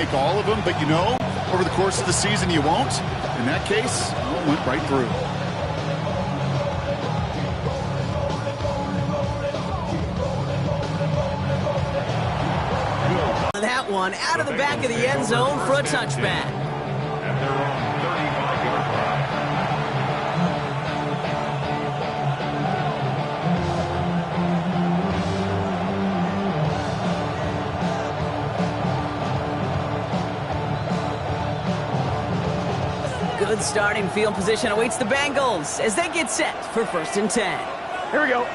make all of them, but you know, over the course of the season you won't. In that case, it went right through. That one out of the back of the end zone for a touchback. And they're on 35-yard line. Good starting field position awaits the Bengals as they get set for 1st and 10. Here we go.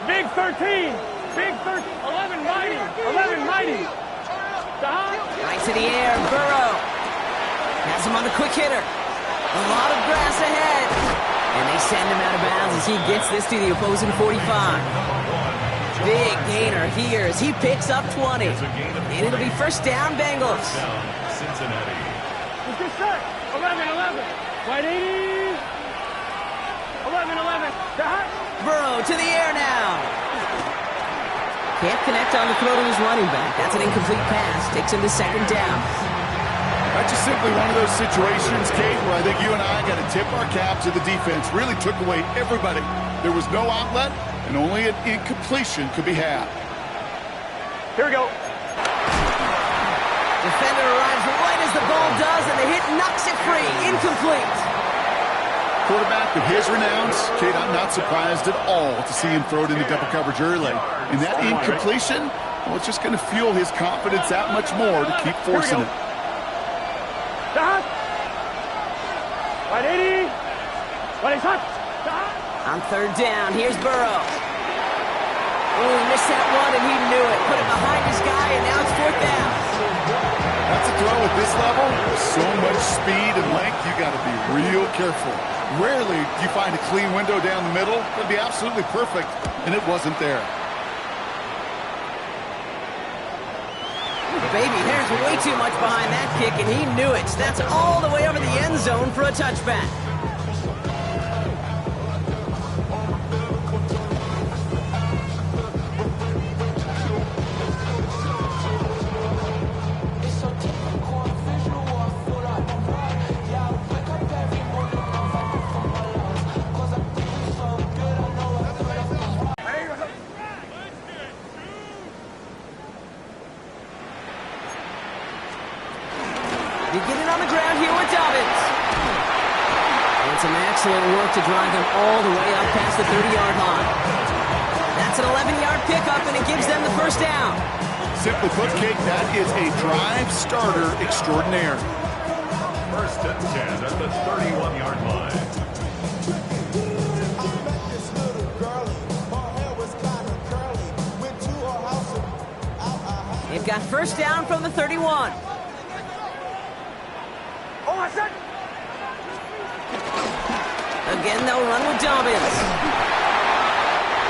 Big 13. Big 13. 11 mighty. 11 mighty. Right to the air, Burrow. Has him on the quick hitter. A lot of grass ahead. And they send him out of bounds as he gets this to the opposing 45. Big gainer here as he picks up 20. And it'll be 1st down, Bengals. Cincinnati. Let's get set. 11. White 80. 11. Burrow to the air now. Can't connect on the throw to his running back. That's an incomplete pass. Takes him to 2nd down. That's just simply one of those situations, Kate, where I think you and I got to tip our cap to the defense. Really took away everybody. There was no outlet, and only an incompletion could be had. Here we go. Defender arrives right as the ball does, and the hit knocks it free. Incomplete. Quarterback of his renowns, Kate, I'm not surprised at all to see him throw it into double coverage early. And that incompletion, well, it's just going to fuel his confidence that much more to keep forcing it. White 80. White is hot. On 3rd down, here's Burrow. Oh, he missed that one, and he knew it. Put it behind his guy, and now it's 4th down. That's a throw at this level. So much speed and length, you got to be real careful. Rarely do you find a clean window down the middle. It'd be absolutely perfect, and it wasn't there. Baby, there's way too much behind that kick, and he knew it. That's all the way over the end zone for a touchback. Beginning on the ground here with Dobbins. And some excellent work to drive them all the way up past the 30-yard line. That's an 11-yard pickup, and it gives them the 1st down. Simply put, Kate, that is a drive starter extraordinaire. 1st and 10 at the 31-yard line. They've got 1st down from the 31. Again, they'll run with Dobbins.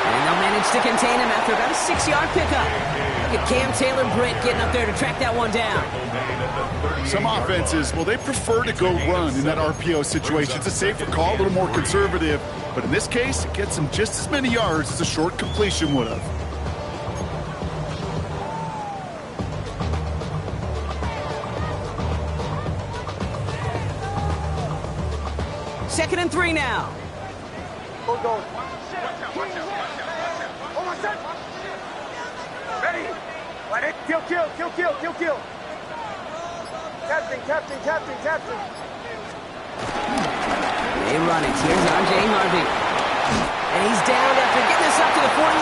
And they'll manage to contain him after about a 6-yard pickup. Look at Cam Taylor-Britt getting up there to track that one down. Some offenses, well, they prefer to go run in that RPO situation. It's a safer call, a little more conservative. But in this case, it gets them just as many yards as a short completion would have. 2nd and 3 now. Ready? Kill. Captain. They run it. Here's R.J. Harvey. And he's down after getting this up to the 41.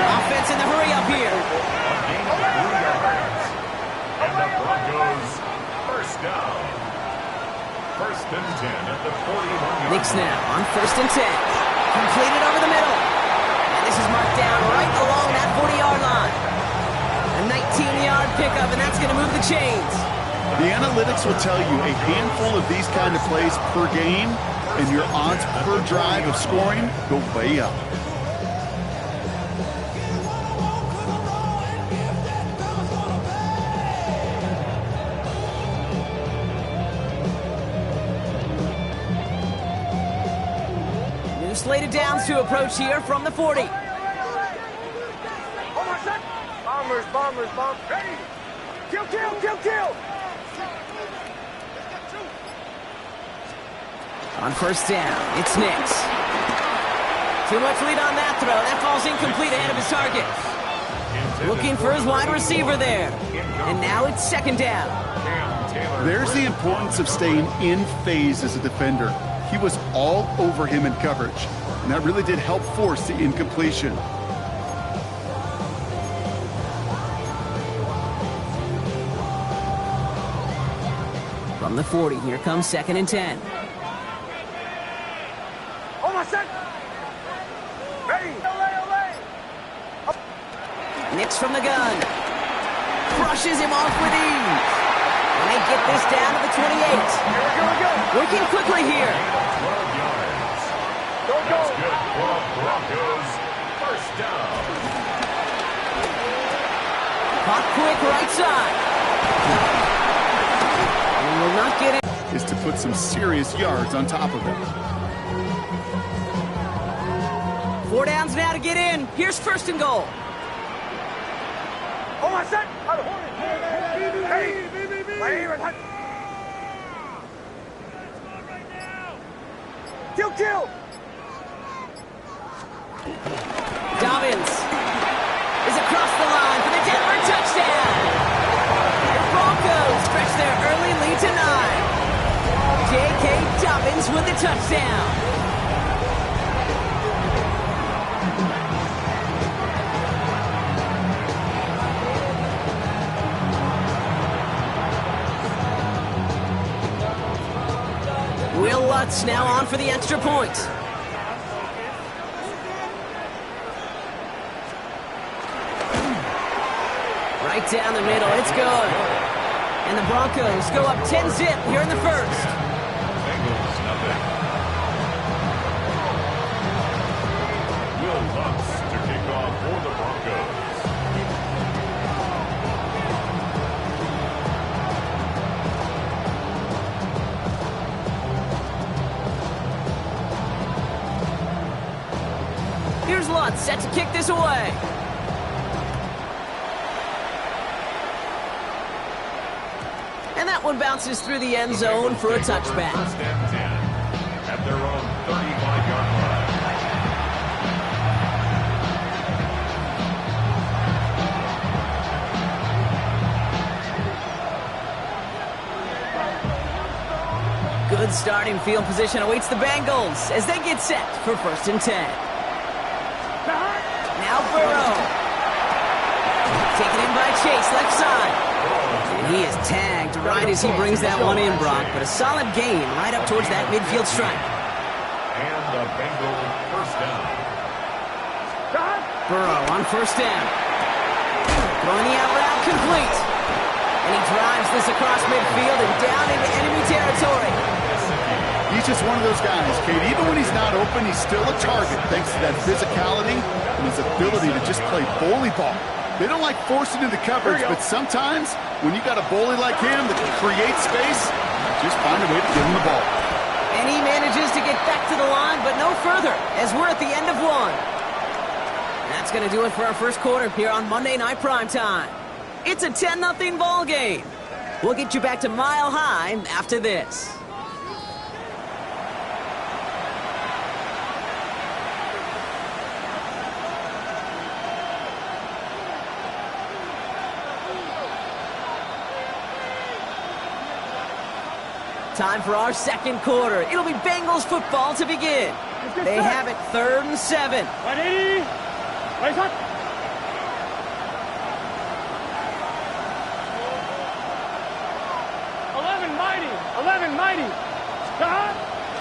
Offense in the hurry up here. And the Broncos 1st down. 1st and 10 at the 41-yard line. Knicks now on 1st and 10. Completed over the middle. And this is marked down right along that 40-yard line. A 19-yard pickup, and that's going to move the chains. The analytics will tell you a handful of these kind of plays per game, and your odds per drive of scoring go way up. New slate of downs to approach here from the 40. Bombers. Ready. Kill. On first down, it's Nix. Too much lead on that throw. That ball's incomplete ahead of his target. Looking for his wide receiver there. And now it's second down. There's the importance of staying in phase as a defender. He was all over him in coverage, and that really did help force the incompletion. From the 40, here comes second and 10. On my set. Ready. Nix from the gun. Brushes him off with ease. And they get this down to the 28. Here we go. Working quickly here. 12 yards. That's good for Broncos. First down. Caught quick right side. And will not get it. Is to put some serious yards on top of it. 4 downs now to get in. Here's first and goal. On my set. Hey. Kill. Dobbins is across the line for the Denver touchdown. The Broncos stretch their early lead to 9. J.K. Dobbins with the touchdown. Will Lutz now on for the extra point. Right down the middle, it's good. And the Broncos go up 10-zip here in the first. Bengals nothing. Will Lutz to kick off for the Broncos. Here's Lutz set to kick this away. And that one bounces through the end zone for a touchback. First and 10 at their own 35-yard line. Good starting field position awaits the Bengals as they get set for first and 10. Now Burrow. Taken in by Chase, left side. And he is tagged right as he brings that one in, Brock. But a solid gain right up towards that midfield stripe. And the Bengals first down. Burrow on first down. Throwing the out route complete. And he drives this across midfield and down into enemy territory. He's just one of those guys, Kate. Even when he's not open, he's still a target thanks to that physicality and his ability to just play bully ball. They don't like forcing into coverage, but sometimes when you got a bully like him that can create space, just find a way to give him the ball. And he manages to get back to the line, but no further, as we're at the end of one. That's going to do it for our first quarter here on Monday Night Primetime. It's a 10-0 ball game. We'll get you back to Mile High after this. Time for our second quarter. It'll be Bengals football to begin. They have it 3rd and 7. 180. Right up. 11 mighty. Stop.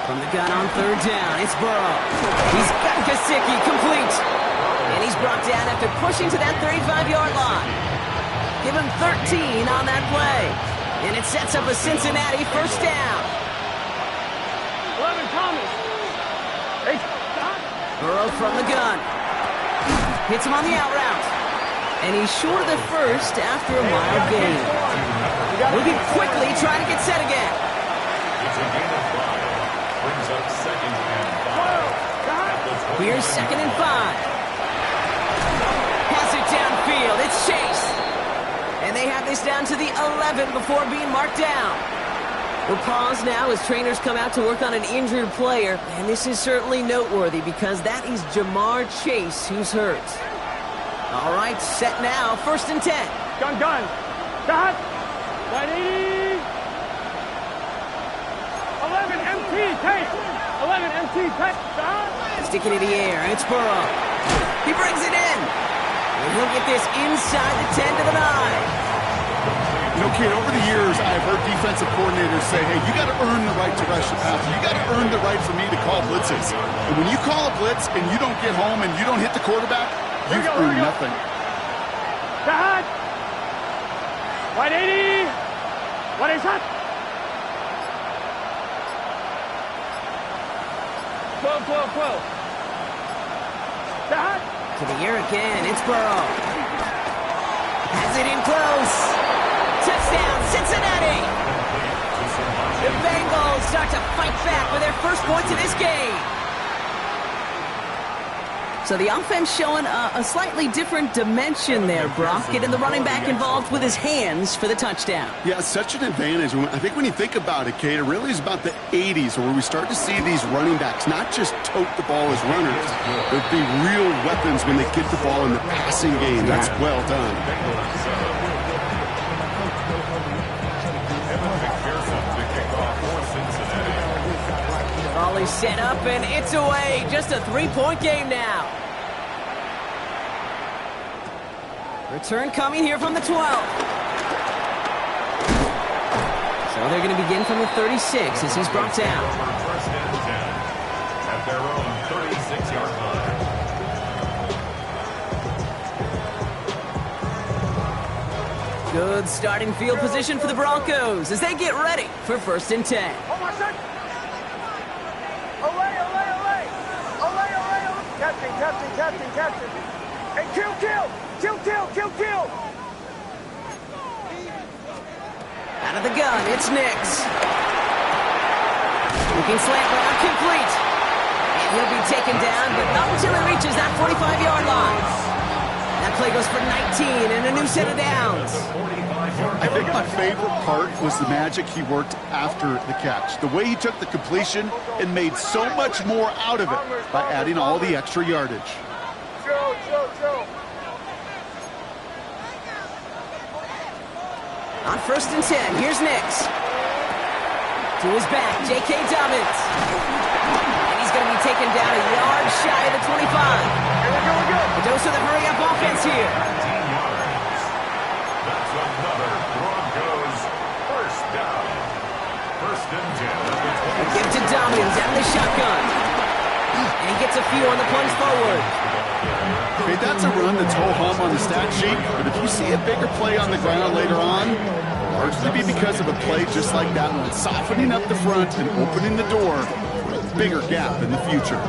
From the gun on 3rd down, it's Burrow. He's got Gesicki complete. And he's brought down after pushing to that 35-yard line. Give him 13 on that play. And it sets up a Cincinnati first down. 11 Thomas. 8. Stop. Burrow from the gun. Hits him on the out route. And he's short of the first after a mild gain. Moving quickly, trying to get set again. It's a gain of 5. Brings up 2nd and 5. Here's 2nd and 5. Pass it downfield. It's Chase. they have this down to the 11 before being marked down. We'll pause now as trainers come out to work on an injured player. And this is certainly noteworthy because that is Jamar Chase who's hurt. All right, set now. 1st and 10. Gun. Stop. 180. 11 MT, take. 11 MT, take. Stop. Sticking in the air. It's Burrow. He brings it in. And he'll get this inside the 10 to the 9. You know, kid, over the years, I've heard defensive coordinators say, hey, you got to earn the right to rush the passer. You got to earn the right for me to call blitzes. And when you call a blitz and you don't get home and you don't hit the quarterback, you've earned nothing. Stop. 180. What is that? 12. Stop. To the air again. It's Burrow. Has it in close. Touchdown, Cincinnati! The Bengals start to fight back with their first points of this game. So the offense showing a slightly different dimension there, Brock. Getting the running back involved with his hands for the touchdown. Yeah, such an advantage. I think when you think about it, Kate, it really is about the 80s where we start to see these running backs not just tote the ball as runners, but be real weapons when they get the ball in the passing game. That's well done. Volley set up, and it's away. Just a 3-point game now. Return coming here from the 12. So they're going to begin from the 36 as he's brought down. 1st and 10 at their own 36-yard line. Good starting field position for the Broncos as they get ready for 1st and 10. Hold on a second. Olay. Captain. Hey, kill. Out of the gun, it's Nix. Looking slant route, complete. And he'll be taken down, but not until he reaches that 45-yard line. That play goes for 19 and a new set of downs. I think my favorite part was the magic he worked after the catch. The way he took the completion and made so much more out of it by adding all the extra yardage. Joe. On 1st and 10, here's Nix. To his back, J.K. Dobbins. And he's going to be taken down a yard shy of the 25. A dose of the hurry-up offense here. That's another Broncos 1st down. 1st and 10 at the 20. Give to Dobbins out of the shotgun. And he gets a few on the plunge forward. Okay, that's a run that's ho-hum on the stat sheet, but if you see a bigger play on the ground later on, largely be because of a play just like that one, softening up the front and opening the door for a bigger gap in the future.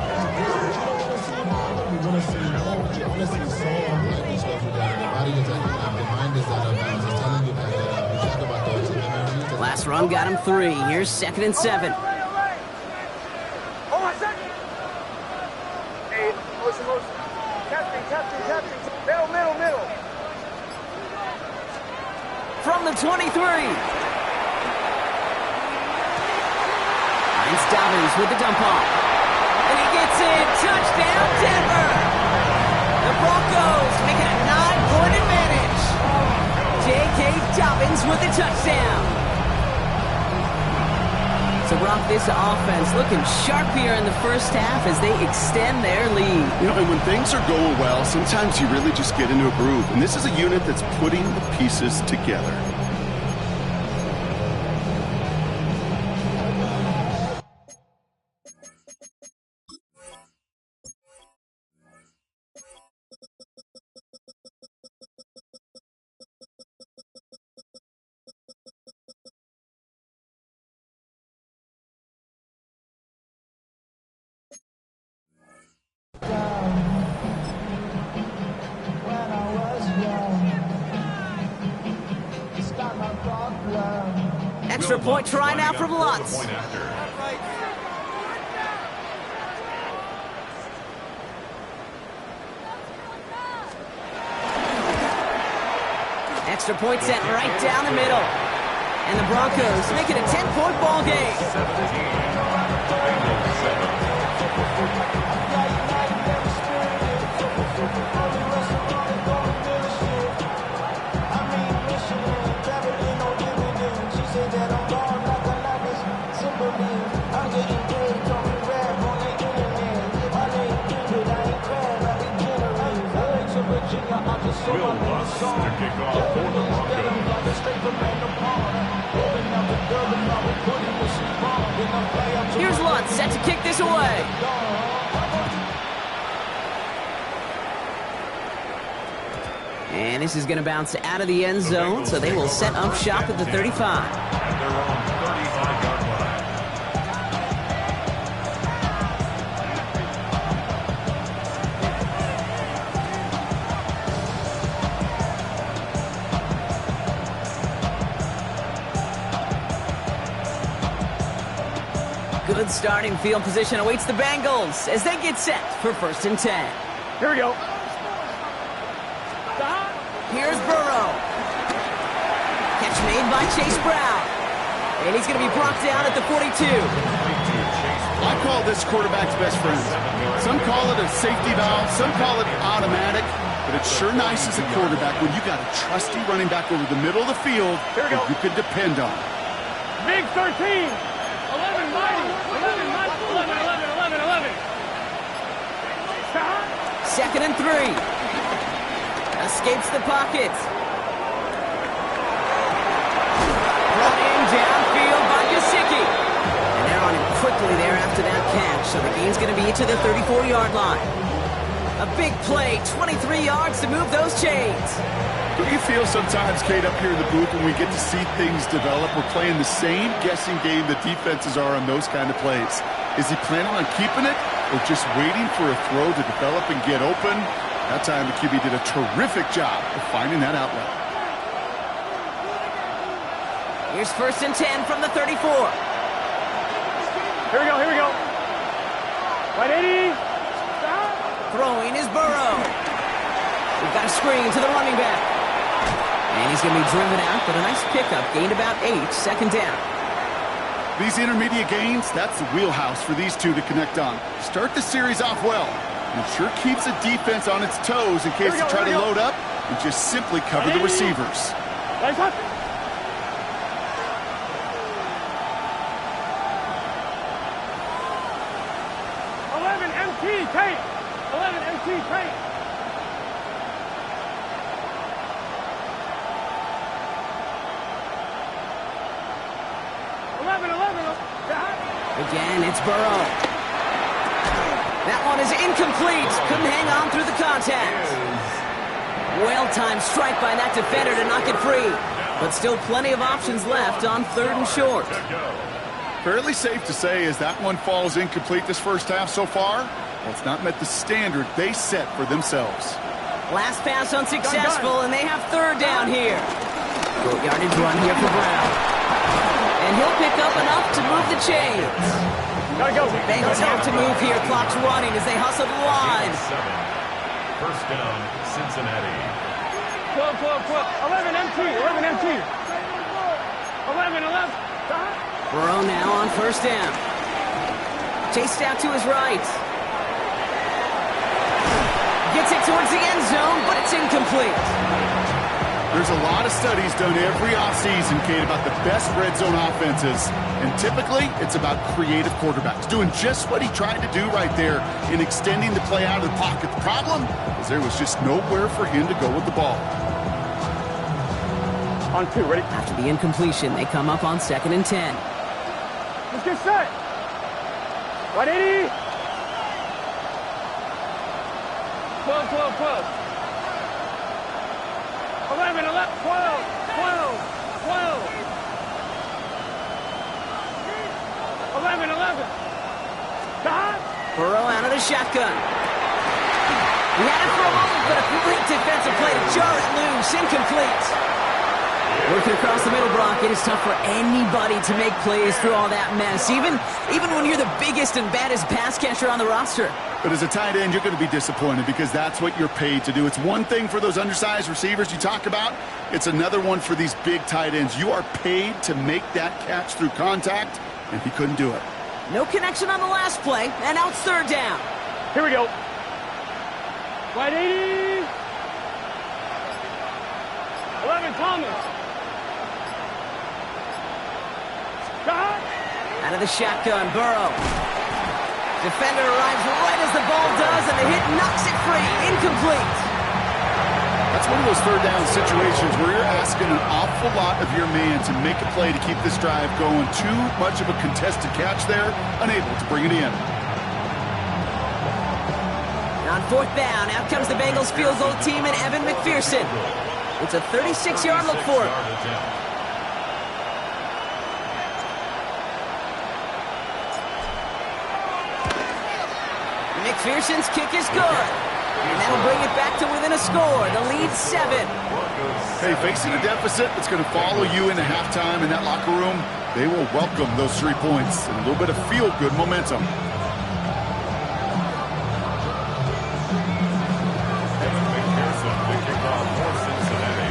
Last run got him 3. Here's 2nd and 7. Hold on a second. Hey, motion. Captain. Middle. From the 23. Finds Dobbins with the dump off. And he gets it. Touchdown, Denver. The Broncos make it a 9-point advantage. J.K. Dobbins with the touchdown. So, Brock, this offense looking sharp here in the first half as they extend their lead. You know, and when things are going well, sometimes you really just get into a groove. And this is a unit that's putting the pieces together. Extra point try now from Lutz. Extra point set right down the middle. And the Broncos make it a 10-point ball game. 17. Bengals 7. Will Lutz to kick off for the Broncos. Here's Lutz set to kick this away. And this is going to bounce out of the end zone, so they will set up shop at the 35. And they're on 35-yard line. Good starting field position awaits the Bengals as they get set for 1st and 10. Here we go. Here's Burrow. Catch made by Chase Brown. And he's going to be brought down at the 42. I call this quarterback's best friend. Some call it a safety valve, some call it automatic, but it's sure nice as a quarterback when you got a trusty running back over the middle of the field that you can depend on. Big 13. 11 mighty. 11 mighty. 11, 11, 11, 11. 2nd and 3. Escapes the pocket. Brought in downfield by Gesicki. And they're on him quickly there after that catch. So the gain's going to be to the 34-yard line. A big play, 23 yards to move those chains. Do you feel sometimes, Kate, up here in the booth when we get to see things develop, we're playing the same guessing game that defenses are on those kind of plays? Is he planning on keeping it or just waiting for a throw to develop and get open? That time the QB did a terrific job of finding that outlet. Here's 1st and 10 from the 34. Here we go, here we go. Right 80. Throwing is Burrow. We've got a screen to the running back. And he's going to be driven out, but a nice pickup. Gained about 8, 2nd down. These intermediate gains, that's the wheelhouse for these two to connect on. Start the series off well. And it sure keeps the defense on its toes in case they try to load up and just simply cover the receivers. Nice hot. 11 MT, Kate. 11 MT, Kate. Again, it's Burrow. That one is incomplete. Couldn't hang on through the contact. Well-timed strike by that defender to knock it free. But still plenty of options left on 3rd and short. Fairly safe to say as that one falls incomplete this first half so far, well, it's not met the standard they set for themselves. Last pass unsuccessful, and they have 3rd down here. Short yardage run here for Brown. And he'll pick up enough to move the chains. Gotta go. Bengals have to move here. Clock's running as they hustle the line. 1st down, Cincinnati. 12, 12, 12. 11 MT, 11 MT. 11, 11. Burrow now on 1st down. Chased out to his right. Gets it towards the end zone, but it's incomplete. There's a lot of studies done every offseason, Kate, about the best red zone offenses. And typically, it's about creative quarterbacks doing just what he tried to do right there in extending the play out of the pocket. The problem is there was just nowhere for him to go with the ball. On 2, ready? After the incompletion, they come up on 2nd and 10. Let's get set. Right 80. 12, 12, 12. 11, 11, 12, 12, 12. 11, 11. Burrow out of the shotgun. He had it for a moment, but a great defensive play to jar it loose. Incomplete. Working across the middle, Brock, it is tough for anybody to make plays through all that mess, even when you're the biggest and baddest pass catcher on the roster. But as a tight end, you're going to be disappointed because that's what you're paid to do. It's one thing for those undersized receivers you talk about. It's another one for these big tight ends. You are paid to make that catch through contact, and he couldn't do it. No connection on the last play, and now it's third down. Here we go. Right 80. 11, Thomas. Shot. Out of the shotgun, Burrow. Defender arrives right as the ball does, and the hit knocks it free. Incomplete. That's one of those third down situations where you're asking an awful lot of your man to make a play to keep this drive going. Too much of a contested catch there, unable to bring it in. On fourth down, out comes the Bengals field goal team and Evan McPherson. It's a 36-yard look for him. McPherson's kick is good. And that'll bring it back to within a score. The lead 7. Hey, facing a deficit that's going to follow you into halftime in that locker room, they will welcome those 3 points and a little bit of feel-good momentum. Evan McPherson, the kickoff for Cincinnati.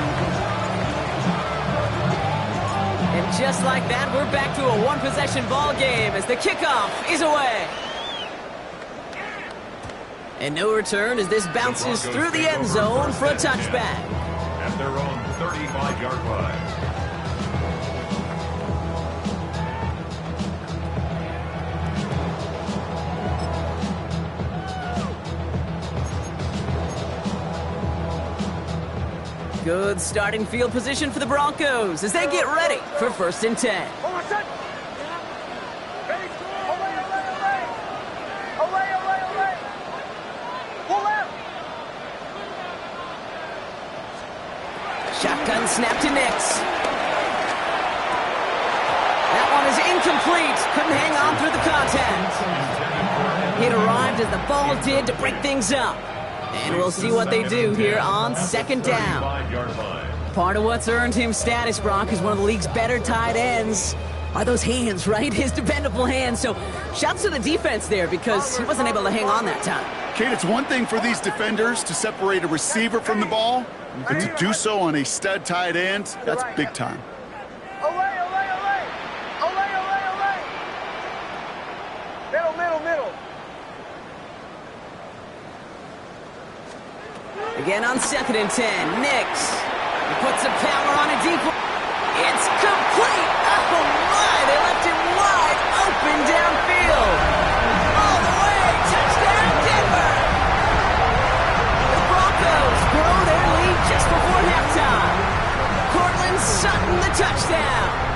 And just like that, we're back to a one-possession ball game as the kickoff is away. And no return as this bounces through the end zone for a touchback. At their own 35-yard line. Good starting field position for the Broncos as they get ready for 1st and 10. Shotgun snap to Nix. That one is incomplete. Couldn't hang on through the contact. It arrived as the ball did to break things up. And we'll see what they do here on 2nd down. Part of what's earned him status, Brock, is one of the league's better tight ends. Are those hands, right? His dependable hands. So shouts to the defense there because he wasn't able to hang on that time. Kate, it's one thing for these defenders to separate a receiver from the ball, but to do so on a stud tight end, that's big time. Middle. Again on 2nd and 10, Nix. He puts some power on a deep one. It's complete. Oh my, they left him wide open downfield. All the way, touchdown Denver. The Broncos grow their lead just before halftime. Cortland Sutton the touchdown.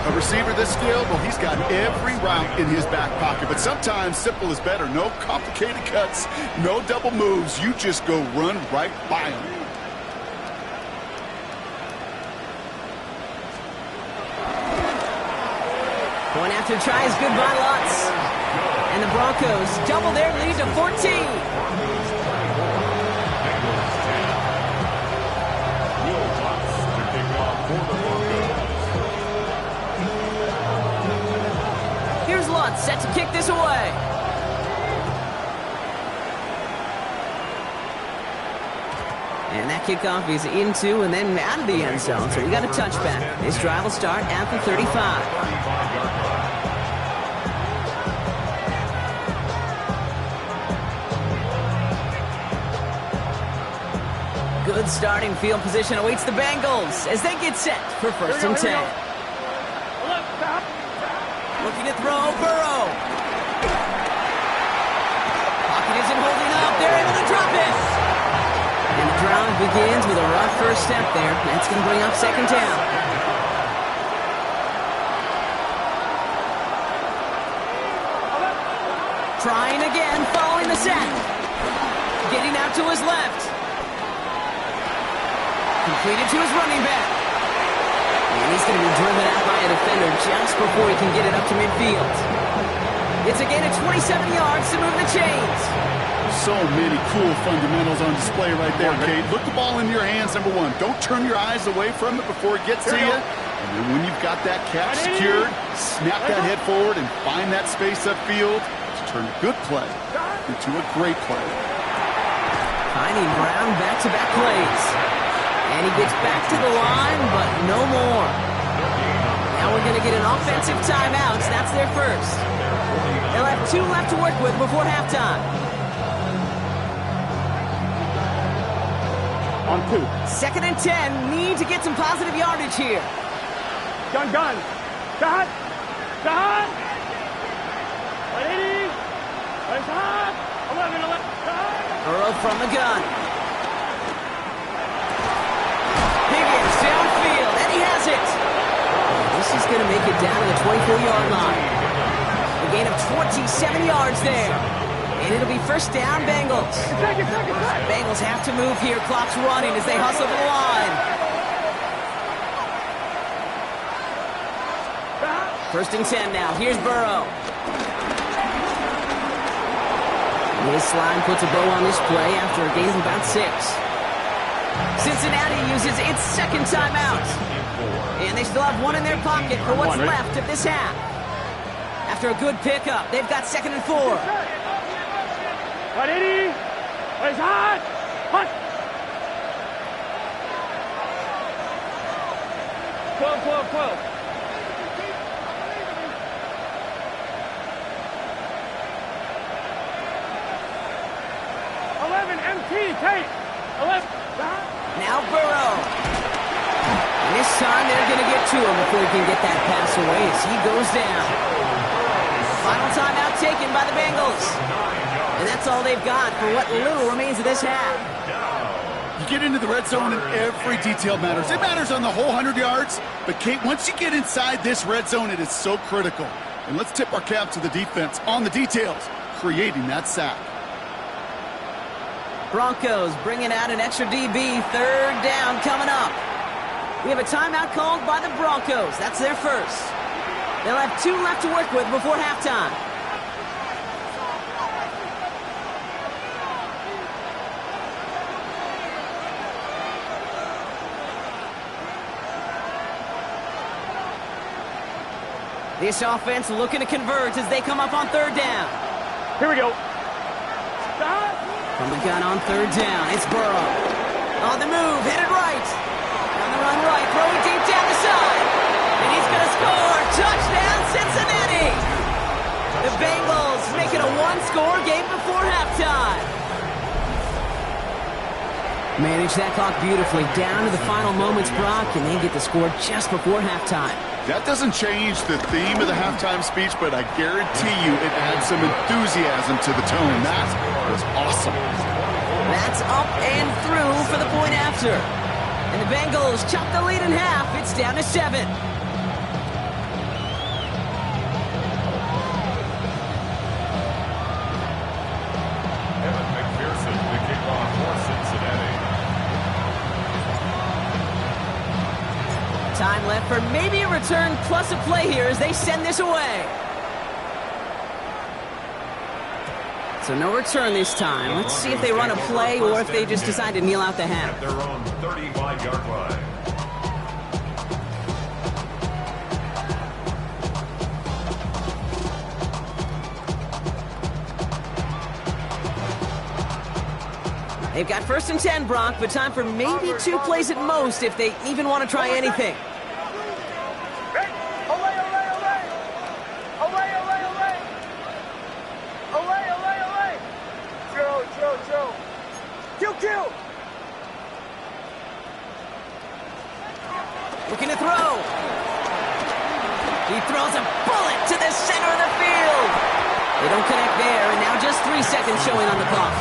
A receiver this skilled, well, he's got every route in his back pocket, but sometimes simple is better. No complicated cuts, no double moves. You just go run right by him. Going after tries good by Lutz. And the Broncos double their lead to 14. Here's Lutz set to kick this away. And that kickoff is into and then out of the end zone. So we got a touchback. This drive will start at the 35. Good starting field position awaits the Bengals as they get set for 1st and 10. Looking to throw, Burrow. Pocket isn't holding up. They're able to drop it. And the drive begins with a rough first step there. That's going to bring up 2nd down. Trying again, following the sack. Getting out to his left. Completed to his running back. And he's going to be driven out by a defender just before he can get it up to midfield. It's a gain of 27 yards to move the chains. So many cool fundamentals on display right there, Kate. Look the ball in your hands, number one. Don't turn your eyes away from it before it gets to you. And then when you've got that catch secured, snap that head forward and find that space upfield to turn a good play into a great play. Finding Brown back-to-back plays. And he gets back to the line, but no more. Now we're going to get an offensive timeout. That's their first. They'll have 2 left to work with before halftime. On 2. 2nd and 10. Need to get some positive yardage here. Gun. Shot. 180. Shot. 11. Burrow from the gun. Higgins downfield, and he has it. This is going to make it down to the 24-yard line. A gain of 27 yards there. And it'll be first down, Bengals. Bengals have to move here. Clock's running as they hustle to the line. 1st and 10 now. Here's Burrow. This line puts a bow on this play after a gain of about 6. Cincinnati uses its 2nd timeout. And they still have 1 in their pocket for what's left of this half. After a good pickup, they've got 2nd and 4. 180. Hot. 12. 11 MT, Tate. 11. Now Burrow. And this time they're going to get to him before he can get that pass away as he goes down. Final timeout taken by the Bengals. And that's all they've got for what little remains of this half. You get into the red zone and every detail matters. It matters on the whole 100 yards. But, Kate, once you get inside this red zone, it is so critical. And let's tip our cap to the defense on the details, creating that sack. Broncos bringing out an extra DB. 3rd down coming up. We have a timeout called by the Broncos. That's their first. They'll have 2 left to work with before halftime. This offense looking to convert as they come up on 3rd down. Here we go. From the gun on 3rd down, it's Burrow. On the move, headed right. On the run right, throwing deep down the side. And he's going to score. Touchdown, Cincinnati. The Bengals make it a 1-score game before halftime. Manage that clock beautifully down to the final moments, Brock, and they get the score just before halftime. That doesn't change the theme of the halftime speech, but I guarantee you it adds some enthusiasm to the tone. That was awesome. That's up and through for the point after. And the Bengals chop the lead in half. It's down to 7. Evan McPherson to kick off for Cincinnati. Time left for maybe a return plus a play here as they send this away. So no return this time. Let's see if they run a play or if they just decide to kneel out the half. At their own 35-yard line. They've got 1st and 10, Brock, but time for maybe 2 plays at most if they even want to try anything. Looking to throw. He throws a bullet to the center of the field. They don't connect there, and now just 3 seconds showing on the clock.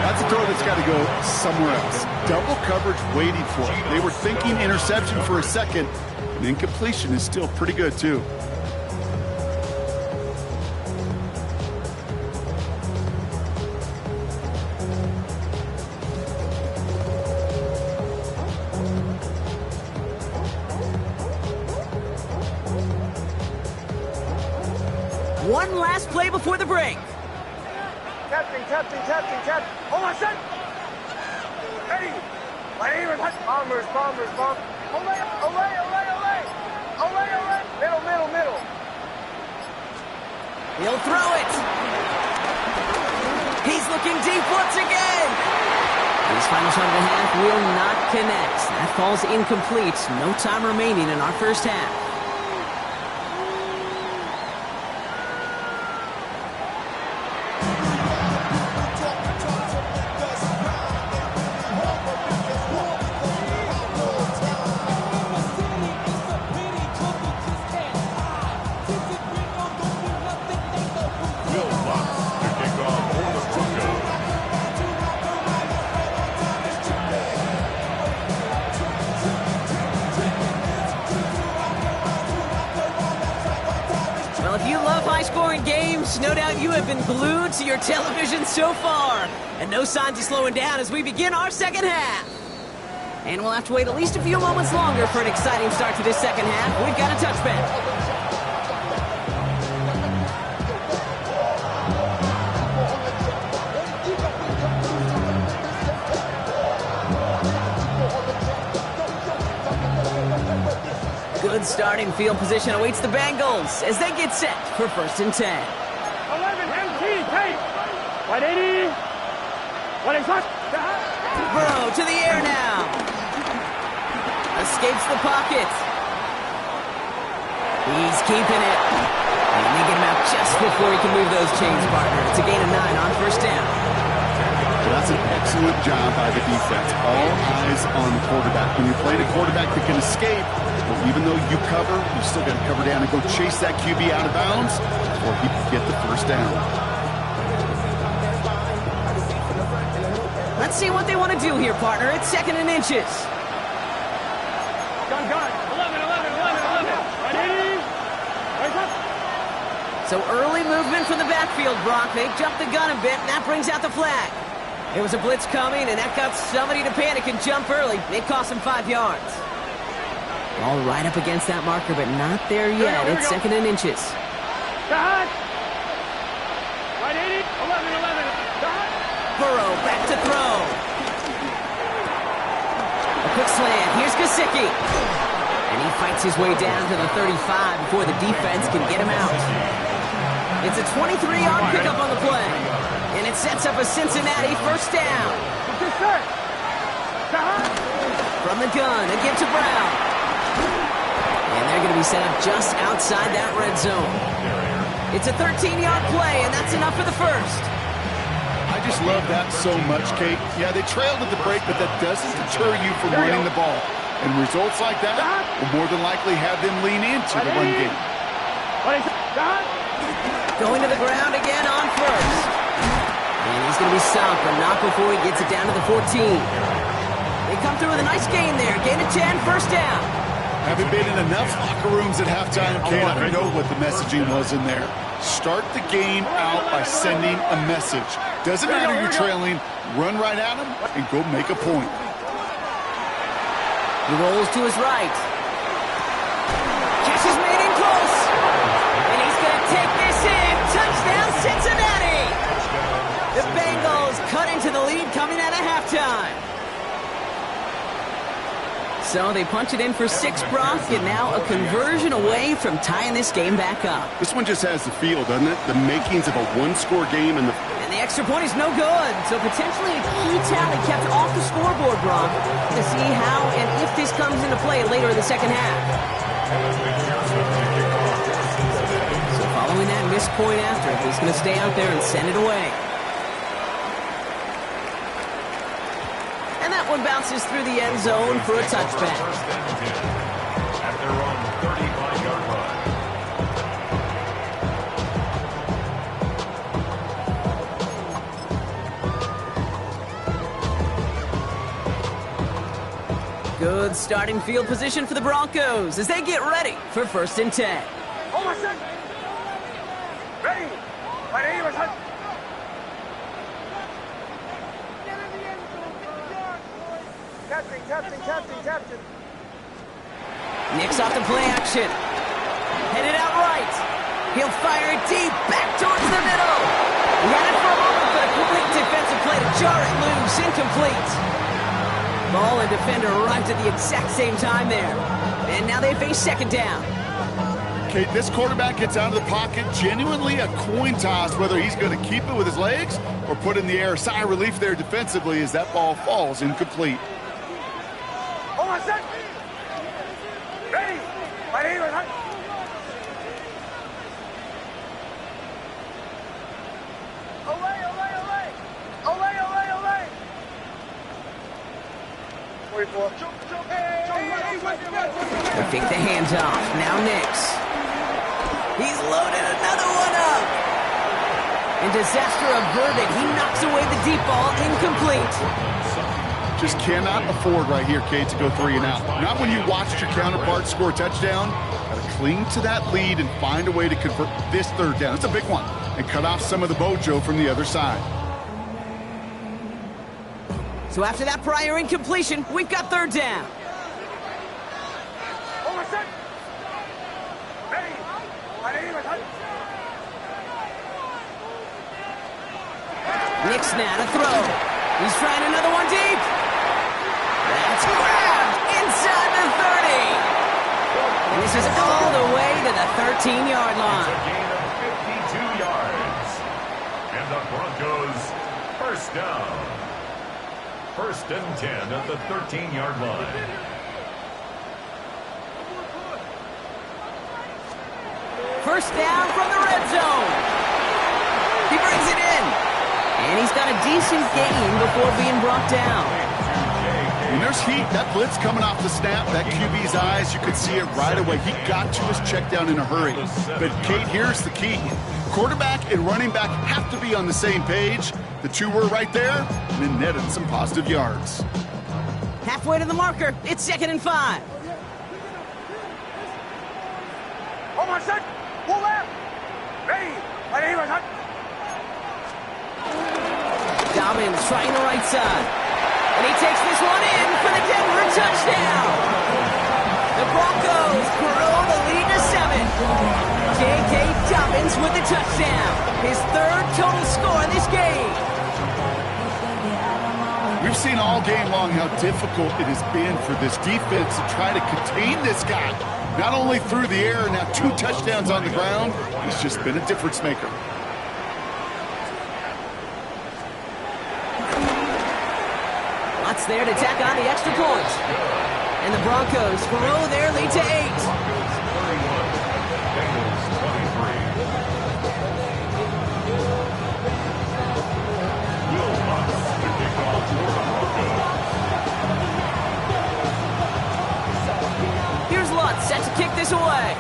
That's a throw that's got to go somewhere else. Double coverage waiting for it. They were thinking interception for a second, and incompletion is still pretty good, too. One last play before the break. Captain. Hold on, set. Ready. Bombers. Olay. Middle. He'll throw it. He's looking deep once again. His final shot of the half will not connect. That falls incomplete. No time remaining in our first half. Well, if you love high-scoring games, no doubt you have been glued to your television so far. And no signs of slowing down as we begin our second half. And we'll have to wait at least a few moments longer for an exciting start to this second half. We've got a touchback. Good starting field position awaits the Bengals as they get set for 1st and 10. 11 MT tape. 180. 180. Burrow to the air now. Escapes the pocket. He's keeping it. And they get him out just before he can move those chains, partner. It's a gain of 9 on 1st down. Well, that's an excellent job by the defense. All eyes on the quarterback. When you're playing a quarterback that can escape, well, even though you cover, you still got to cover down and go chase that QB out of bounds before he can get the 1st down. Let's see what they want to do here, partner. It's 2nd and inches. Gun. 11. 180. So early movement from the backfield, Brock. They jumped the gun a bit, and that brings out the flag. There was a blitz coming, and that got somebody to panic and jump early. It cost them 5 yards. All right up against that marker, but not there yet. It's 2nd and inches. Right 80. 11. Burrow back to throw. A quick slant. Here's Gesicki. And he fights his way down to the 35 before the defense can get him out. It's a 23-yard pickup on the play. And it sets up a Cincinnati 1st down. From the gun, a give to Brown. And they're going to be set up just outside that red zone. It's a 13-yard play, and that's enough for the 1st. I just love that so much, Kate. Yeah, they trailed at the break, but that doesn't deter you from running the ball. And results like that will more than likely have them lean into the run game. Going to the ground again on 1st. And he's going to be stopped, but not before he gets it down to the 14. They come through with a nice gain there. Gain of 10, 1st down. Haven't been in enough locker rooms at halftime, Kate. I don't know what the messaging was in there. Start the game out by sending a message. Doesn't matter you're trailing. Run right at him and go make a point. He rolls to his right. Catch is made in close. And he's going to take this in. Touchdown, Cincinnati. The Bengals cut into the lead coming out of halftime. So they punch it in for 6, Brock, and now a conversion away from tying this game back up. This one just has the feel, doesn't it? The makings of a one-score game. And the extra point is no good. So potentially a key tally kept off the scoreboard, Brock, to see how and if this comes into play later in the second half. So following that missed point after, he's going to stay out there and send it away. And that one bounces through the end zone for a touchback. At their own 35-yard line. Good starting field position for the Broncos as they get ready for 1st and 10. Hold on, set. Ready. 180. Captain. Nicks off the play action. Headed out right. He'll fire it deep, back towards the middle. He had it for a moment, but a jar it loose, incomplete. Ball and defender arrived at the exact same time there. And now they face second down. Okay, this quarterback gets out of the pocket, genuinely a coin toss whether he's going to keep it with his legs or put it in the air. Sigh of relief there defensively as that ball falls incomplete. Hold on a sec. Ready. Ready. They fake the handoff. Now Nix. He's loaded another one up. And disaster averted. He knocks away the deep ball. Incomplete. Just cannot afford right here, Kate, to go 3 and out. Not when you watched your counterpart score a touchdown. Got to cling to that lead and find a way to convert this third down. It's a big one. And cut off some of the mojo from the other side. So after that prior incompletion, we've got third down. Nix now to throw. He's trying another one deep. That's grabbed inside the 30. And this is all the way to the 13-yard line. It's a gain of 52 yards. And the Broncos first down. First and 10 at the 13-yard line. First down from the red zone. He brings it in. And he's got a decent gain before being brought down. When there's heat, that blitz coming off the snap, that QB's eyes, you could see it right away. He got to his check down in a hurry. But, Kate, here's the key. Quarterback and running back have to be on the same page. The two were right there, and then netted some positive yards. Halfway to the marker. It's 2nd and 5. Hold on a sec. Pull left. Ready. Ready. Dobbins trying the right side. And he takes this one in for the Denver touchdown. The Broncos grow the lead to 7. J.K. Dobbins with the touchdown. His 3rd total score in this game. We've seen all game long how difficult it has been for this defense to try to contain this guy. Not only through the air, now 2 touchdowns on the ground. He's just been a difference maker. Lots there to tack on the extra point. And the Broncos grow their lead to 8. Broncos 31, Bengals 23. Will Lutz to kick off for the Broncos. Here's Lutz set to kick this away.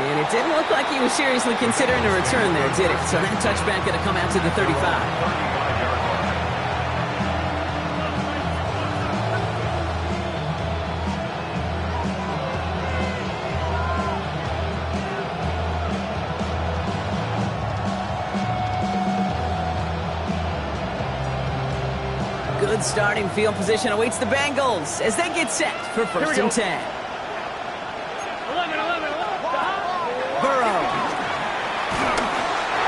And it didn't look like he was seriously considering a return there, did it? So that touchback going to come out to the 35. 35-yard line. Good starting field position awaits the Bengals as they get set for 1st and 10. 11. Burrow.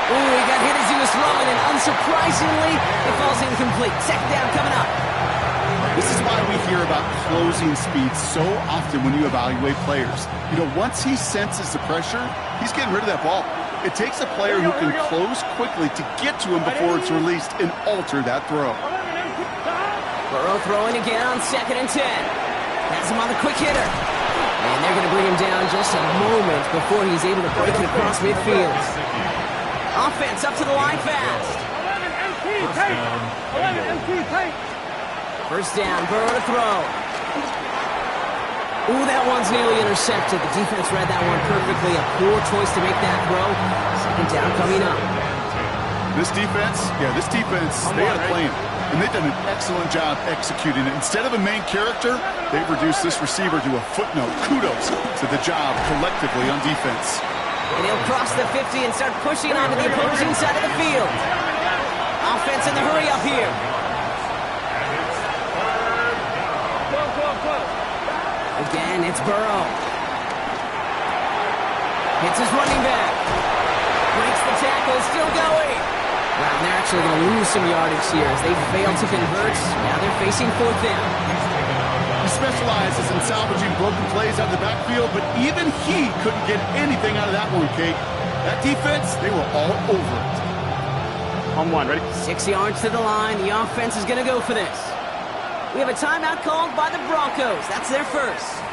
Ooh, he got hit as he was throwing, and unsurprisingly, it falls incomplete. 2nd down coming up. This is why we hear about closing speed so often when you evaluate players. You know, once he senses the pressure, he's getting rid of that ball. It takes a player who can close quickly to get to him before it's released and alter that throw. Burrow throwing again on 2nd and 10. Has him on the quick hitter. And they're going to bring him down just a moment before he's able to break it across midfield. Offense up to the line fast. 11 MT tight. First down, Burrow to throw. Ooh, that one's nearly intercepted. The defense read that one perfectly. A poor choice to make that throw. 2nd down coming up. This defense, they had a plan. And they've done an excellent job executing it. Instead of a main character, they've reduced this receiver to a footnote. Kudos to the job collectively on defense. And he'll cross the 50 and start pushing onto the opposing side of the field. Offense in the hurry up here. Again, it's Burrow. Hits his running back. Breaks the tackle, still going. Wow, and they're actually going to lose some yardage here as they fail to convert. Now they're facing fourth down. He specializes in salvaging broken plays out of the backfield, but even he couldn't get anything out of that one, Kate. That defense, they were all over it. On one, ready? 6 yards to the line. The offense is going to go for this. We have a timeout called by the Broncos. That's their first.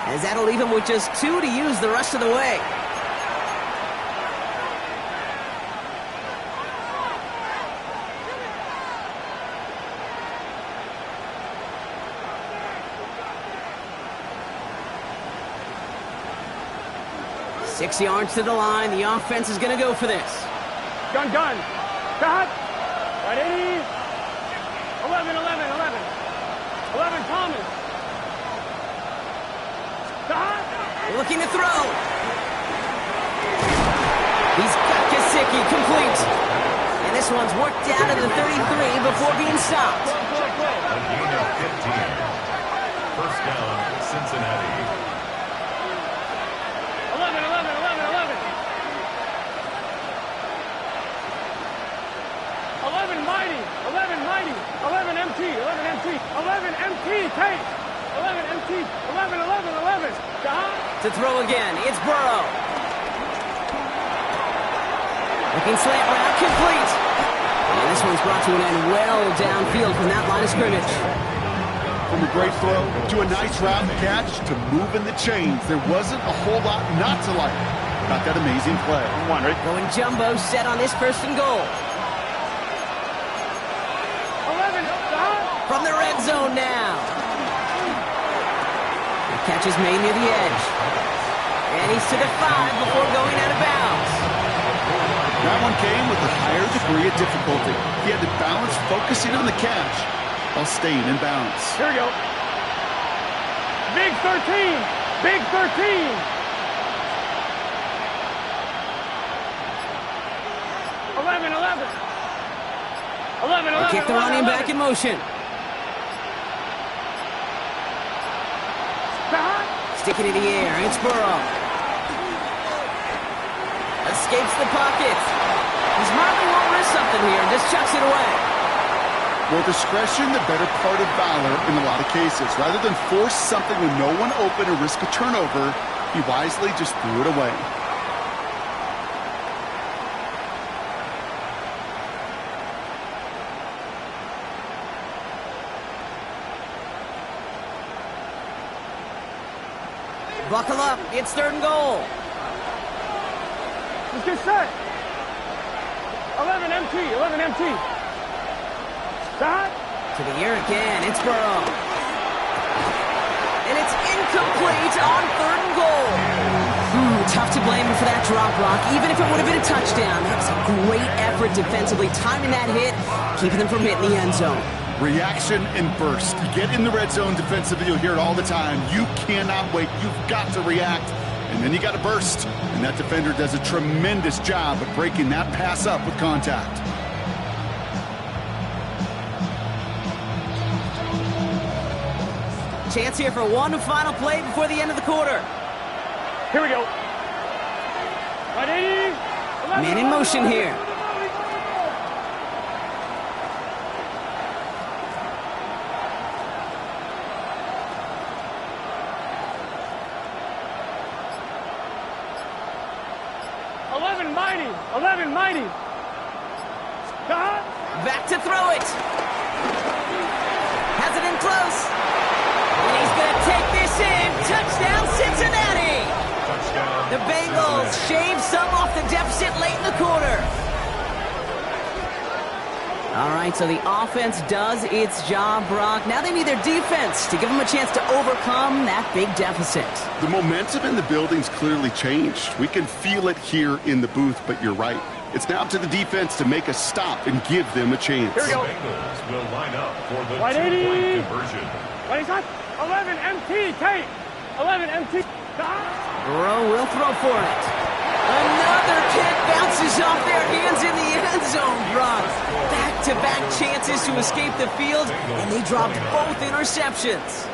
As that'll leave them with just 2 to use the rest of the way. Six yards to the line. The offense is going to go for this. Gun. Cut. Right 80. 11. 11 Thomas. Cut. Looking to throw. He's got Gesicki complete. And this one's worked out of the 33 before being stopped. A gain of 15. First down, Cincinnati. 11 MT. 11 MT, Tate. 11 MT. 11. To throw again, it's Burrow. Looking slant route, complete. And this one's brought to an end well downfield from that line of scrimmage. From a great throw to a nice route and catch to moving the chains. There wasn't a whole lot not to like about that amazing play. On one, ready? Going jumbo set on this first and goal. 11, From the red zone now. The catch is made near the edge. And he's to the 5 before going out of bounds. That one came with a higher degree of difficulty. He had to balance focusing on the catch while staying in bounds. Here we go. Big 13. 11. They kick the running back in motion. Stick it in the air. It's Burrow. Escapes the pocket. He's marking won't risk something here and just chucks it away. Well, discretion, the better part of valor in a lot of cases. Rather than force something with no one open or risk a turnover, he wisely just threw it away. Buckle up. It's third and goal. Let's get set. 11 MT. Stop. To the air again. It's Burrow. And it's incomplete on third and goal. Tough to blame him for that drop, Brock. Even if it would have been a touchdown, that was a great effort defensively, timing that hit, keeping them from hitting the end zone. Reaction and burst. You get in the red zone defensively, you'll hear it all the time. You cannot wait. You've got to react. And then you got to burst. And that defender does a tremendous job of breaking that pass up with contact. Chance here for one final play before the end of the quarter. Here we go. Ready? Man in motion here. Mighty. Back to throw it. Has it in close. And he's going to take this in. Touchdown, Cincinnati. Touchdown. The Bengals shave some off the deficit late in the quarter. All right, so the offense does its job, Brock. Now they need their defense to give them a chance to overcome that big deficit. The momentum in the building's clearly changed. We can feel it here in the booth, but you're right. It's now up to the defense to make a stop and give them a chance. Here we go. Bengals will line up for the 180. two-point conversion. What is that? 11 MT, Tate. 11 MT. Burrow will throw for it. Another kick bounces off their hands in the end zone, Brock. Back-to-back chances to escape the field, and they dropped both interceptions.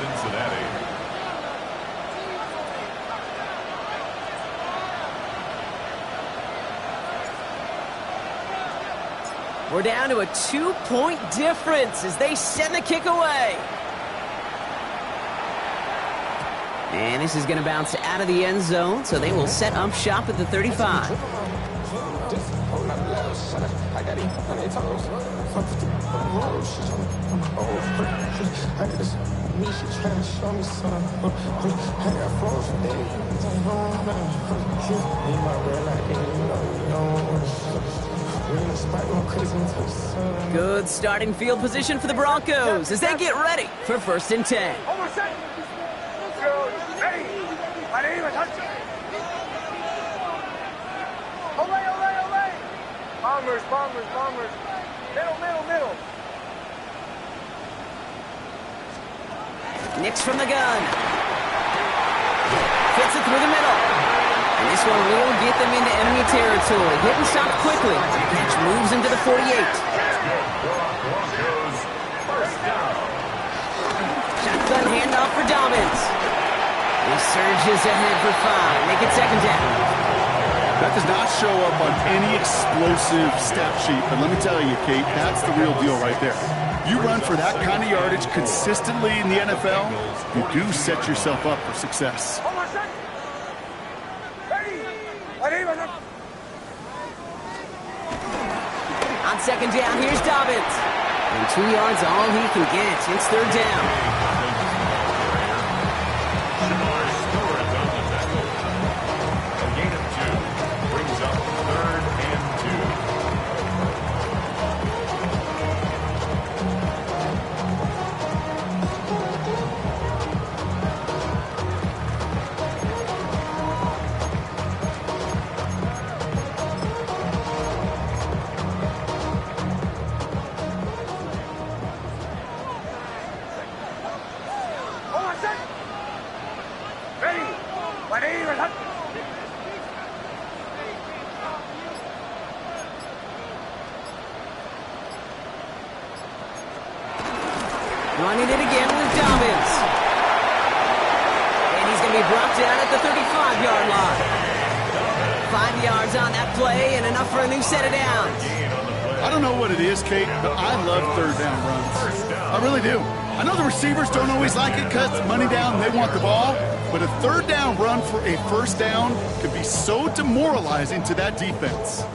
Cincinnati. We're down to a 2-point difference as they send the kick away. And this is going to bounce out of the end zone, so they will set up shop at the 35. Good starting field position for the Broncos as they get ready for 1st and 10. Bombers. Middle. Nix from the gun. Fits it through the middle. And this one will get them into enemy territory. Getting stopped quickly. Catch moves into the 48. Shotgun handoff for Dobbins. He surges ahead for 5. Make it 2nd down. That does not show up on any explosive stat sheet, but let me tell you, Kate, that's the real deal right there. You run for that kind of yardage consistently in the NFL, you do set yourself up for success. On 2nd down, here's Dobbins. And 2 yards all he can get. It's 3rd down. Running it again with Dobbins. And he's going to be brought down at the 35-yard line. 5 yards on that play and enough for a new set of downs. I don't know what it is, Kate, but I love 3rd down runs. I really do. I know the receivers don't always like it because money down, they want the ball. But a 3rd down run for a 1st down can be so demoralizing to that defense.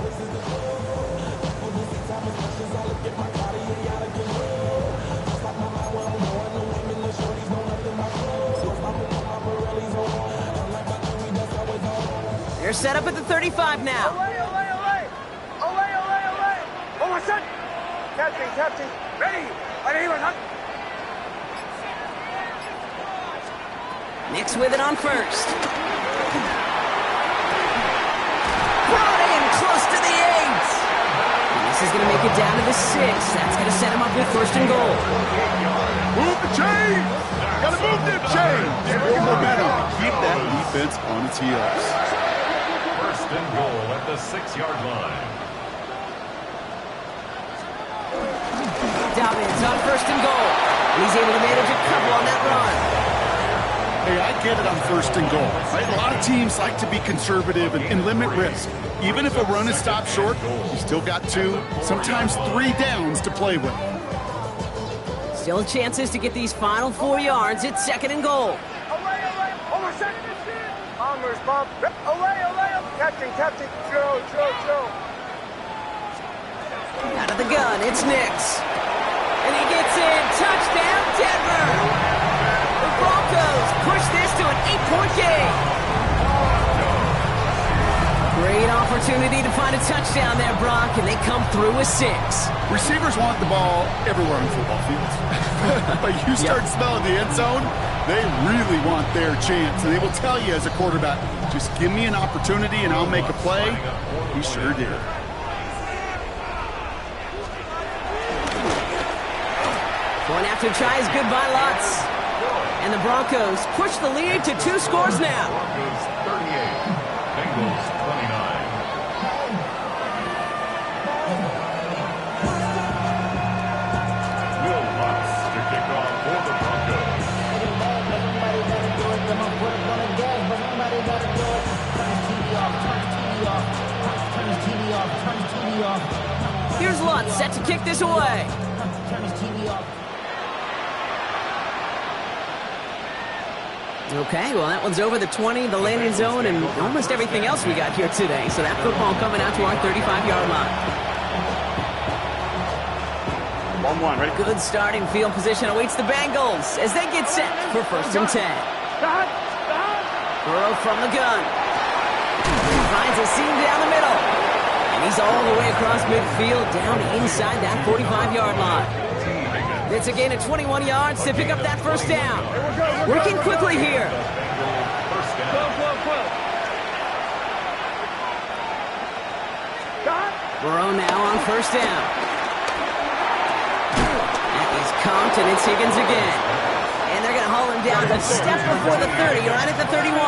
They're set up at the 35 now. Olay. Oh, my son. Captain. Ready. Nix with it on 1st. Brought in close to the 8. And this is going to make it down to the 6. That's going to set him up with 1st and goal. Move the chain! Gotta move them chains! More momentum. Keep that defense on its heels. 1st and goal at the 6-yard line. Dobbins on 1st and goal. He's able to manage a couple on that run. Hey, I get it on 1st and goal. Right? A lot of teams like to be conservative and limit risk. Even if a run is stopped short, you still got 2, sometimes 3 downs to play with. Still chances to get these final 4 yards. It's 2nd and goal. Over 2nd. Bombers. Olay. Captain. Joe. Out of the gun, it's Nix. And he gets in. Touchdown, Denver. The Broncos push this to an 8-point game. Great opportunity to find a touchdown there, Brock, and they come through with 6. Receivers want the ball everywhere on football fields. But you start smelling the end zone, they really want their chance. And they will tell you as a quarterback, just give me an opportunity and I'll make a play. He sure did. Going after tries goodbye lots. And the Broncos push the lead to 2 scores now. Broncos 38, Bengals 29. Will Lutz to kick off for the Broncos. out, set to kick this away. Okay, well, that one's over the 20, the landing zone, and almost everything else we got here today. So that football coming out to our 35-yard line. 1-1, ready? Good starting field position awaits the Bengals as they get set for 1st and 10. Burrow from the gun. Finds a seam down the middle. And he's all the way across midfield, down inside that 45-yard line. It's a gain of 21 yards to pick up that 1st down. Working quickly here. Burrow now on 1st down. That is Compton. It's Higgins again. And they're going to haul him down a step before the 30, right at the 31. A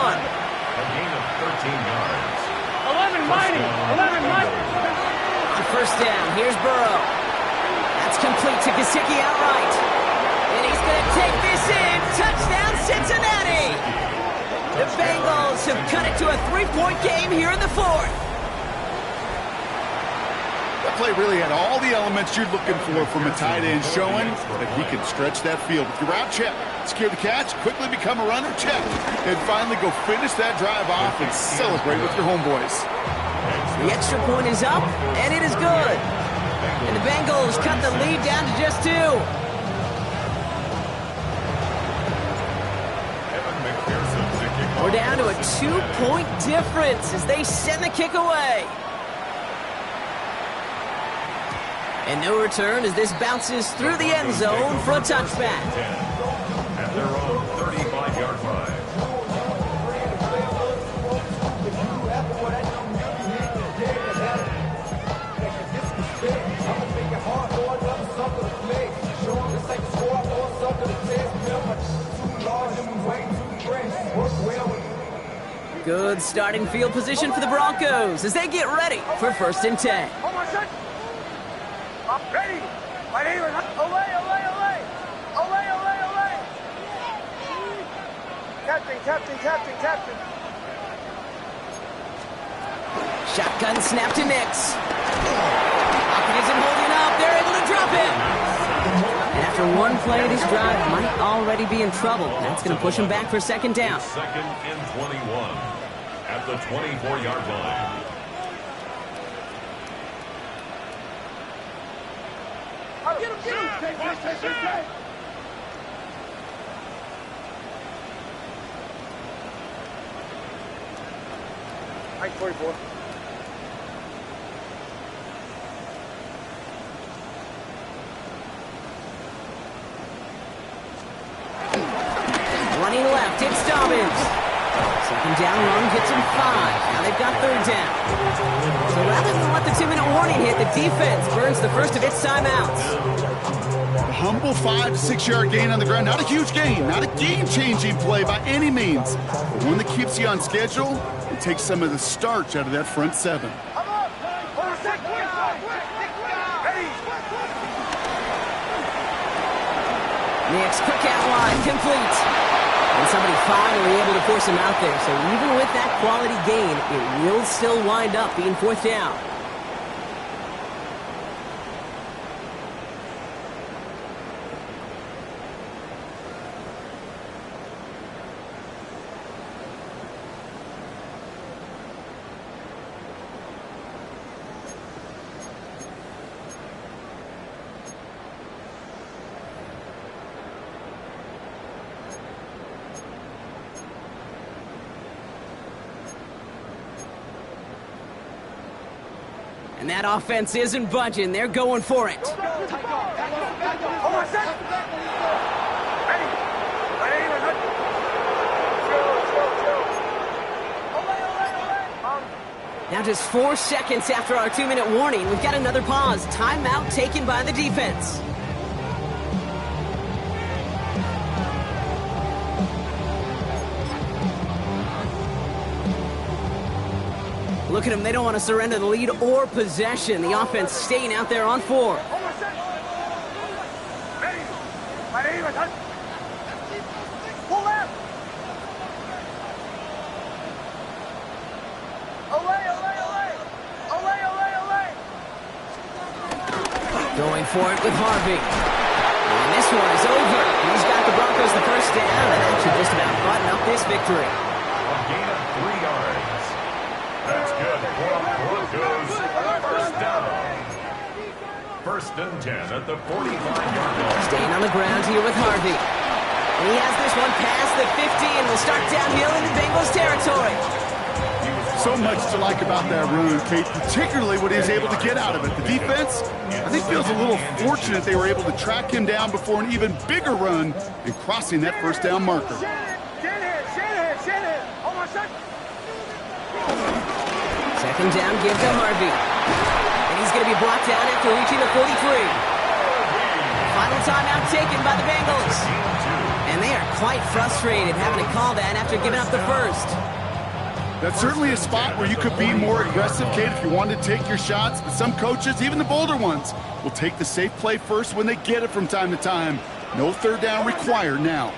gain of 13 yards. 11 mighty. On 1st down, here's Burrow. That's complete to Gesicki outright. And he's going to take this in. Touchdown, Cincinnati. The Bengals have cut it to a 3-point game here in the 4th. That play really had all the elements you're looking for from a tight end, showing that he can stretch that field. With your route, check. Secure the catch, quickly become a runner, check. And finally go finish that drive off and celebrate with your homeboys. The extra point is up, and it is good. And the Bengals cut the lead down to just 2. We're down to a 2-point difference as they send the kick away. And no return as this bounces through the end zone for a touchback. At their own 35-yard line. Good starting field position for the Broncos as they get ready for 1st and 10. Ready. My name is Olay. Captain. Shotgun snap to Nix. Hopkins isn't holding up. They're able to drop him. And after one play, this drive might already be in trouble. That's going to push him back for 2nd down. 2nd and 21 at the 24-yard line. Get him. Mike 44. Running left, it's Dobbins. 2nd down run gets him 5. Now they've got 3rd down. So rather than let the 2-minute warning hit, the defense burns the first of its timeouts. A humble 5 to 6 yard gain on the ground. Not a huge gain, not a game-changing play by any means, but one that keeps you on schedule and takes some of the starch out of that front 7. Nix, quick out line, complete. And somebody finally able to force him out there. So even with that quality gain, it will still wind up being 4th down. And that offense isn't budging. They're going for it. Now just 4 seconds after our 2-minute warning, we've got another pause. Timeout taken by the defense. Look at them. They don't want to surrender the lead or possession. The offense staying out there on 4. Pull left. Olay. Going for it with Harvey. And this one is over. He's got the Broncos the first down, and that should just about button up this victory. A gain of 3 yards. That's good for a Broncos first down. First and 10 at the 45-yard line. Staying on the ground here with Harvey. And he has this one past the 50 and will start downhill into Bengals territory. So much to like about that run, Kate, particularly what he was able to get out of it. The defense, I think, feels a little fortunate they were able to track him down before an even bigger run and crossing that first down marker. Second down, give to Harvey. And he's going to be brought down after reaching the 43. Final timeout taken by the Bengals. And they are quite frustrated having to call that after giving up the first. That's certainly a spot where you could be more aggressive, Kate, if you wanted to take your shots. But some coaches, even the bolder ones, will take the safe play first when they get it from time to time. No third down required now.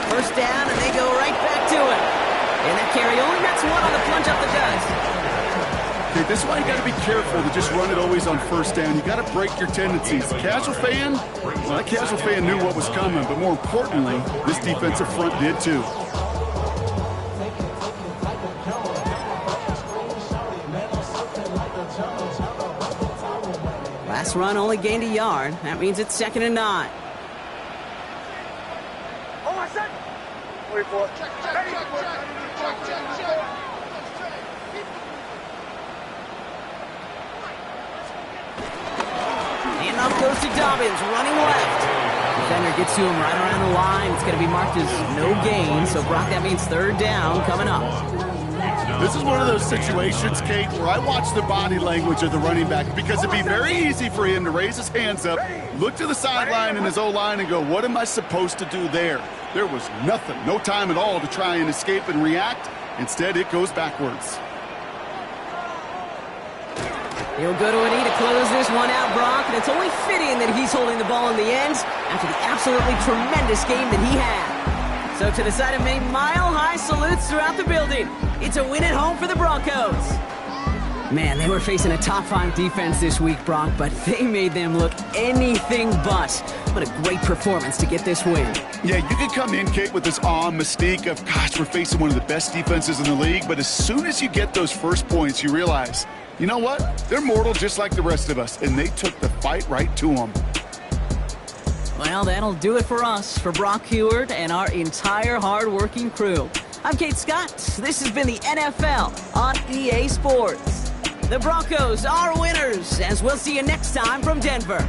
First down, and they go right back to it. And that carry only nets one on the plunge up the dust. Okay, this is why you got to be careful to just run it always on first down. You got to break your tendencies. The casual fan, well, that casual fan knew what was coming, but more importantly, this defensive front did too. Last run only gained a yard. That means it's 2nd and 9. Handoff goes to Dobbins, running left. Defender gets to him right around the line. It's going to be marked as no gain. So, Brock, that means third down coming up. This is one of those situations, Kate, where I watch the body language of the running back because it'd be very easy for him to raise his hands up, look to the sideline in his O-line and go, what am I supposed to do there? There was nothing, no time at all to try and escape and react. Instead, it goes backwards. He'll go to a knee to close this one out, Brock, and it's only fitting that he's holding the ball in the end after the absolutely tremendous game that he had. So to the side of Maine, mile-high salutes throughout the building. It's a win at home for the Broncos. Man, they were facing a top-5 defense this week, Brock, but they made them look anything but. What a great performance to get this win. Yeah, you can come in, Kate, with this awe and mystique of, gosh, we're facing one of the best defenses in the league, but as soon as you get those first points, you realize, you know what? They're mortal just like the rest of us, and they took the fight right to them. Well, that'll do it for us, for Brock Huard and our entire hard-working crew. I'm Kate Scott. This has been the NFL on EA Sports. The Broncos are winners, as we'll see you next time from Denver.